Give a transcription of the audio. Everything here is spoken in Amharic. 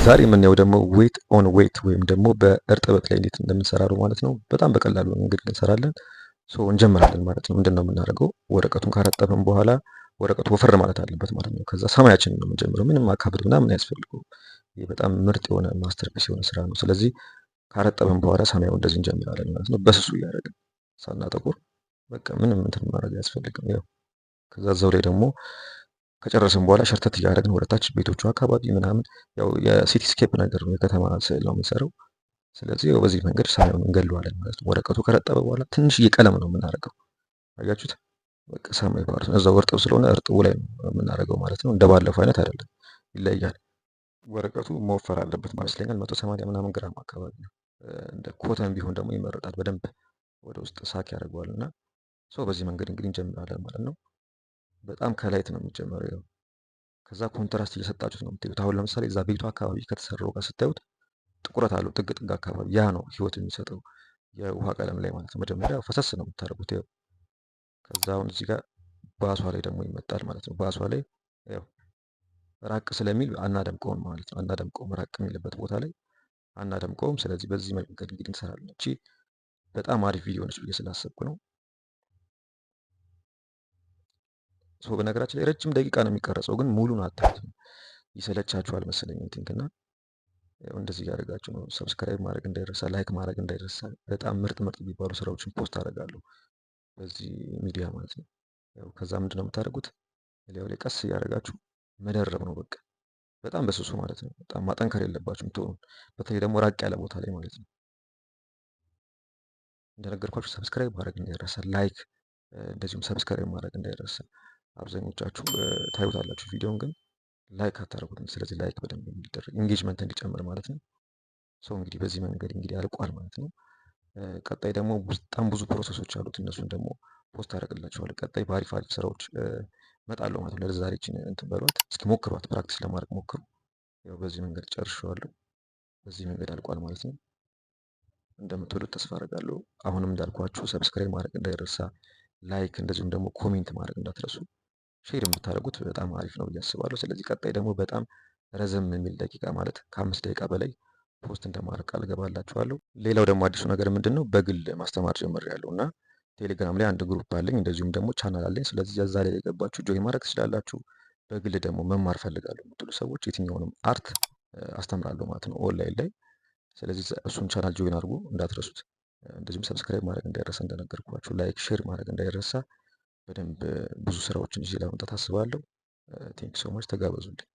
ዛሬ የምናየው ደግሞ ዌት ኦን ዌት ወይም ደግሞ በእርጥበት ላይ እንዴት እንደምንሰራ ነው ማለት ነው። በጣም በቀላሉ እንግዲህ እንሰራለን። እንጀምራለን ማለት ነው። ምንድን ነው የምናደርገው? ወረቀቱን ካረጠብን በኋላ ወረቀቱ ወፈር ማለት አለበት ማለት ነው። ከዛ ሰማያችንን ነው የምንጀምረው። ምንም ማካበድ ምናምን አያስፈልገው። ይህ በጣም ምርጥ የሆነ ማስተርፒስ የሆነ ስራ ነው። ስለዚህ ካረጠብን በኋላ ሰማያው እንደዚህ እንጀምራለን ማለት ነው። በስሱ እያደረግን ሳናጠቁር በቃ ምንም እንትን ማድረግ አያስፈልግም። ያው ከዛ እዛው ላይ ደግሞ ከጨረስን በኋላ ሸርተት እያደረግን ወደታች ቤቶቹ አካባቢ ምናምን ያው የሲቲስኬፕ ነገር ነው፣ የከተማ ስዕል ነው የምንሰራው። ስለዚህ ያው በዚህ መንገድ ሰማዩን እንገለዋለን ማለት ነው። ወረቀቱ ከረጠበ በኋላ ትንሽዬ ቀለም ነው የምናደርገው። አያችሁት? በቃ ሰማይ ማለት ነው። እዛው እርጥብ ስለሆነ እርጥቡ ላይ ነው የምናደርገው ማለት ነው። እንደባለፈው አይነት አይደለም፣ ይለያል። ወረቀቱ መወፈር አለበት ማለት ይመስለኛል። 180 ምናምን ግራም አካባቢ ነው። እንደ ኮተን ቢሆን ደግሞ ይመረጣል። በደንብ ወደ ውስጥ ሳክ ያደርገዋል። እና በዚህ መንገድ እንግዲህ እንጀምራለን ማለት ነው። በጣም ከላይት ነው የሚጀመረው። ያው ከዛ ኮንትራስት እየሰጣችሁት ነው የምትሄዱት። አሁን ለምሳሌ እዛ ቤቱ አካባቢ ከተሰራው ጋር ስታዩት ጥቁረት አለው ጥግ ጥግ አካባቢ። ያ ነው ህይወት የሚሰጠው የውሃ ቀለም ላይ ማለት ነው። መጀመሪያ ፈሰስ ነው የምታደርጉት። ያው ከዛ አሁን እዚህ ጋር ባሷ ላይ ደግሞ ይመጣል ማለት ነው። ባሷ ላይ ያው ራቅ ስለሚል አናደምቀውም ማለት ነው። አናደምቀውም፣ ራቅ የሚልበት ቦታ ላይ አናደምቀውም። ስለዚህ በዚህ መንገድ እንግዲህ እንሰራለን። እቺ በጣም አሪፍ ቪዲዮ ነች ብዬ ስላሰብኩ ነው። በነገራችን ላይ ረጅም ደቂቃ ነው የሚቀረጸው፣ ግን ሙሉን አታዩትም። ይሰለቻችኋል መሰለኝ ቲንክ። እና እንደዚህ እያደረጋችሁ ነው። ሰብስክራይብ ማድረግ እንዳይረሳ፣ ላይክ ማድረግ እንዳይረሳ። በጣም ምርጥ ምርጥ የሚባሉ ስራዎችን ፖስት አደርጋለሁ በዚህ ሚዲያ ማለት ነው። ያው ከዛ ምንድን ነው የምታደርጉት? ላዩ ላይ ቀስ እያደረጋችሁ መደረብ ነው በቃ። በጣም በስሱ ማለት ነው። በጣም ማጠንከር የለባችሁም ቶኑን፣ በተለይ ደግሞ ራቅ ያለ ቦታ ላይ ማለት ነው። እንደነገርኳችሁ ሰብስክራይብ ማድረግ እንዳይረሳ፣ ላይክ እንደዚሁም ሰብስክራይብ ማድረግ እንዳይረሳ። አብዛኞቻችሁ ታዩታላችሁ ቪዲዮን ግን ላይክ አታደርጉትም። ስለዚህ ላይክ በደንብ እንዲደረግ ኢንጌጅመንት እንዲጨምር ማለት ነው። እንግዲህ በዚህ መንገድ እንግዲህ አልቋል ማለት ነው። ቀጣይ ደግሞ በጣም ብዙ ፕሮሰሶች አሉት። እነሱን ደግሞ ፖስት አደርግላችኋለሁ። ቀጣይ በአሪፍ አሪፍ ስራዎች እመጣለሁ ማለት ነው። ለዛሬ ይህችን እንትን በሏት እስኪ፣ ሞክሯት፣ ፕራክቲስ ለማድረግ ሞክሩ። ያው በዚህ መንገድ ጨርሼዋለሁ። በዚህ መንገድ አልቋል ማለት ነው። እንደምትወዱት ተስፋ አደርጋለሁ። አሁንም እንዳልኳችሁ ሰብስክራይብ ማድረግ እንዳይረሳ፣ ላይክ እንደዚሁም ደግሞ ኮሜንት ማድረግ እንዳትረሱ። ሼር የምታደርጉት በጣም አሪፍ ነው ብዬ አስባለሁ። ስለዚህ ቀጣይ ደግሞ በጣም ረዘም የሚል ደቂቃ ማለት ከ5 ደቂቃ በላይ ፖስት እንደማድረግ ቃል እገባላችኋለሁ። ሌላው ደግሞ አዲሱ ነገር ምንድን ነው? በግል ማስተማር ጀምሬያለሁ እና ቴሌግራም ላይ አንድ ግሩፕ አለኝ፣ እንደዚሁም ደግሞ ቻናል አለኝ። ስለዚህ እዛ ላይ የገባችሁ ጆይን ማድረግ ትችላላችሁ። በግል ደግሞ መማር ፈልጋለሁ የምትሉ ሰዎች የትኛውንም አርት አስተምራለሁ ማለት ነው ኦንላይን ላይ። ስለዚህ እሱን ቻናል ጆይን አድርጉ እንዳትረሱት። እንደዚሁም ሰብስክራይብ ማድረግ እንዳይረሳ፣ እንደነገርኳችሁ ላይክ፣ ሼር ማድረግ እንዳይረሳ። በደንብ ብዙ ስራዎችን ይዤ ለመምጣት አስባለሁ። ቴንክ ሶ ማች። ተጋበዙልኝ።